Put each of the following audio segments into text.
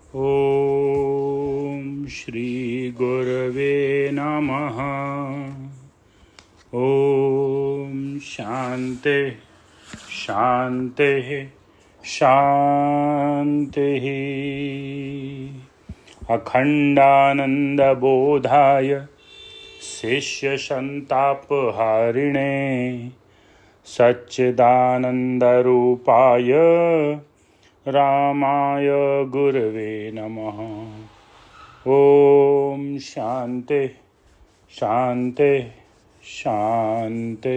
ओम श्री गुरवे नमः। ओम शांति शांति शांति। अखंडानंद बोधाय शिष्य संतापहारिणे सच्चिदानंद रूपाय रामाय गुरवे नमः। ओम शांति शांति शांति।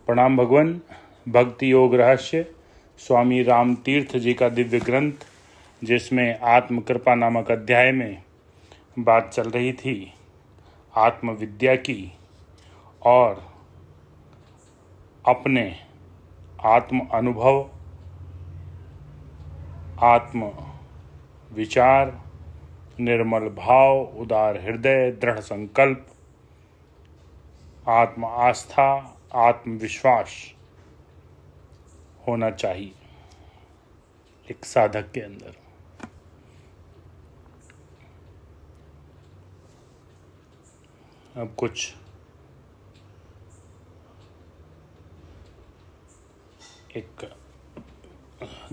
प्रणाम भगवान। भक्ति योग रहस्य स्वामी राम तीर्थ जी का दिव्य ग्रंथ, जिसमें आत्म कृपा नामक अध्याय में बात चल रही थी आत्मविद्या की और अपने आत्म अनुभव, आत्म विचार, निर्मल भाव, उदार हृदय, दृढ़ संकल्प, आत्म आस्था, आत्मविश्वास होना चाहिए एक साधक के अंदर। अब कुछ एक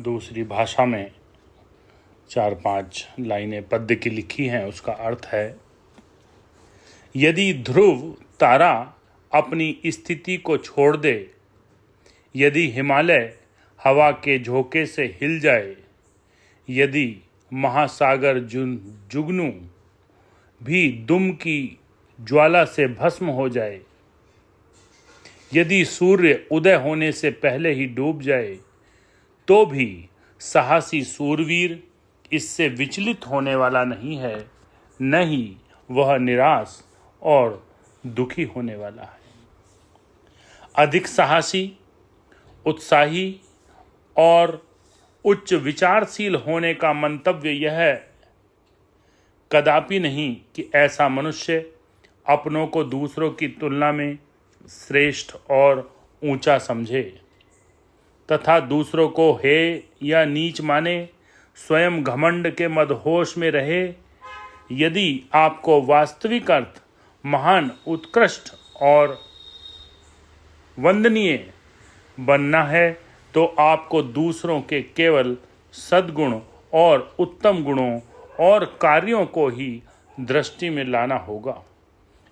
दूसरी भाषा में 4-5 लाइनें पद्य की लिखी हैं। उसका अर्थ है, यदि ध्रुव तारा अपनी स्थिति को छोड़ दे, यदि हिमालय हवा के झोंके से हिल जाए, यदि महासागर जुगनू भी दुम की ज्वाला से भस्म हो जाए, यदि सूर्य उदय होने से पहले ही डूब जाए, तो भी साहसी सूरवीर इससे विचलित होने वाला नहीं है, न ही वह निराश और दुखी होने वाला है। अधिक साहसी, उत्साही और उच्च विचारशील होने का मंतव्य यह कदापि नहीं कि ऐसा मनुष्य अपनों को दूसरों की तुलना में श्रेष्ठ और ऊंचा समझे तथा दूसरों को हे या नीच माने, स्वयं घमंड के मदहोश में रहे। यदि आपको वास्तविक अर्थ महान, उत्कृष्ट और वंदनीय बनना है, तो आपको दूसरों के केवल सद्गुण और उत्तम गुणों और कार्यों को ही दृष्टि में लाना होगा।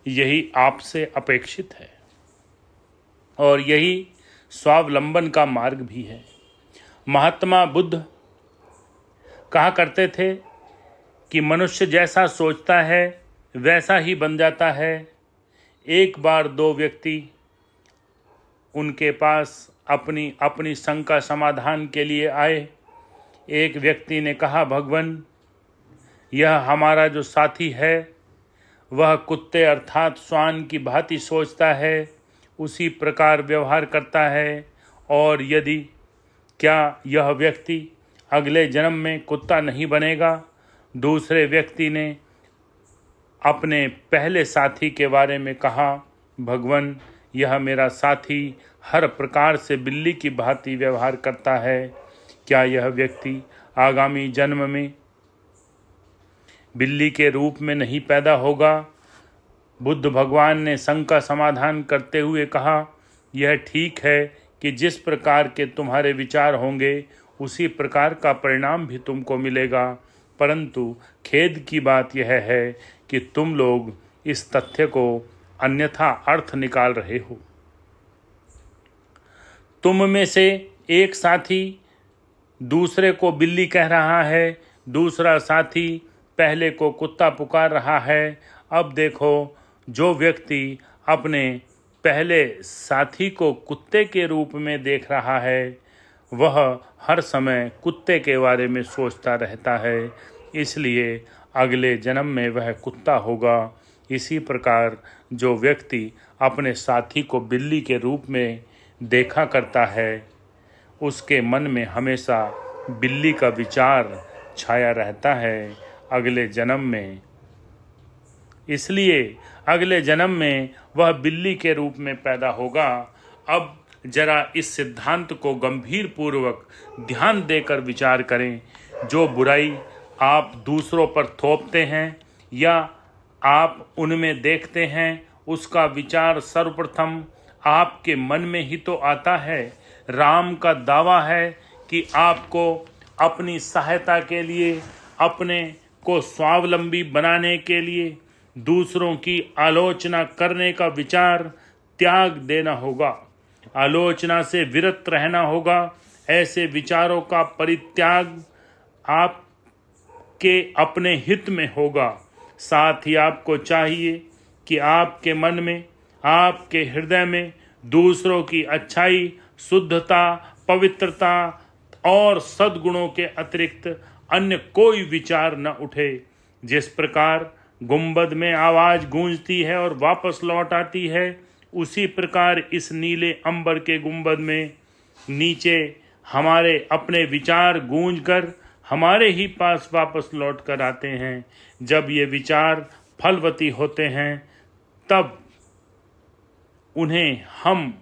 यही आपसे अपेक्षित है और यही स्वावलंबन का मार्ग भी है। महात्मा बुद्ध कहा करते थे कि मनुष्य जैसा सोचता है वैसा ही बन जाता है। एक बार 2 व्यक्ति उनके पास अपनी अपनी शंका समाधान के लिए आए। एक व्यक्ति ने कहा, भगवान, यह हमारा जो साथी है वह कुत्ते अर्थात श्वान की भांति सोचता है, उसी प्रकार व्यवहार करता है, और यदि क्या यह व्यक्ति अगले जन्म में कुत्ता नहीं बनेगा? दूसरे व्यक्ति ने अपने पहले साथी के बारे में कहा, भगवान, यह मेरा साथी हर प्रकार से बिल्ली की भांति व्यवहार करता है, क्या यह व्यक्ति आगामी जन्म में बिल्ली के रूप में नहीं पैदा होगा? बुद्ध भगवान ने शंका समाधान करते हुए कहा, यह ठीक है कि जिस प्रकार के तुम्हारे विचार होंगे उसी प्रकार का परिणाम भी तुमको मिलेगा, परंतु खेद की बात यह है कि तुम लोग इस तथ्य को अन्यथा अर्थ निकाल रहे हो। तुम में से एक साथी दूसरे को बिल्ली कह रहा है, दूसरा साथी पहले को कुत्ता पुकार रहा है। अब देखो, जो व्यक्ति अपने पहले साथी को कुत्ते के रूप में देख रहा है, वह हर समय कुत्ते के बारे में सोचता रहता है, इसलिए अगले जन्म में वह कुत्ता होगा। इसी प्रकार जो व्यक्ति अपने साथी को बिल्ली के रूप में देखा करता है, उसके मन में हमेशा बिल्ली का विचार छाया रहता है अगले जन्म में। इसलिए अगले जन्म में वह बिल्ली के रूप में पैदा होगा। अब जरा इस सिद्धांत को गंभीर पूर्वक ध्यान देकर विचार करें। जो बुराई आप दूसरों पर थोपते हैं या आप उनमें देखते हैं, उसका विचार सर्वप्रथम आपके मन में ही तो आता है। राम का दावा है कि आपको अपनी सहायता के लिए, अपने को स्वावलंबी बनाने के लिए दूसरों की आलोचना करने का विचार त्याग देना होगा, आलोचना से विरत रहना होगा। ऐसे विचारों का परित्याग आपके अपने हित में होगा। साथ ही आपको चाहिए कि आपके मन में, आपके हृदय में दूसरों की अच्छाई, शुद्धता, पवित्रता और सद्गुणों के अतिरिक्त अन्य कोई विचार न उठे। जिस प्रकार गुंबद में आवाज गूंजती है और वापस लौट आती है, उसी प्रकार इस नीले अंबर के गुंबद में नीचे हमारे अपने विचार गूंजकर हमारे ही पास वापस लौट कर आते हैं। जब ये विचार फलवती होते हैं, तब उन्हें हम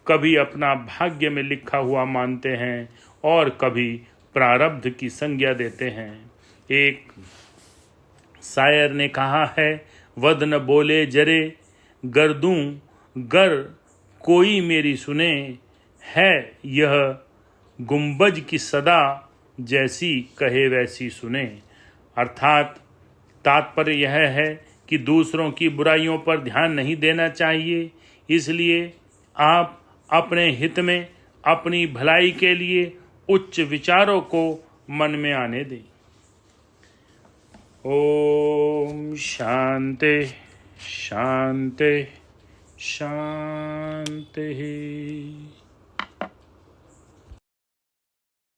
कभी अपना भाग्य में लिखा हुआ मानते हैं और कभी प्रारब्ध की संज्ञा देते हैं। एक शायर ने कहा है, वद न बोले जरे गर दूं गर कोई मेरी सुने, है यह गुंबज की सदा जैसी कहे वैसी सुने। अर्थात तात्पर्य यह है कि दूसरों की बुराइयों पर ध्यान नहीं देना चाहिए, इसलिए आप अपने हित में, अपनी भलाई के लिए उच्च विचारों को मन में आने दें। ओम शांति शांति शांति।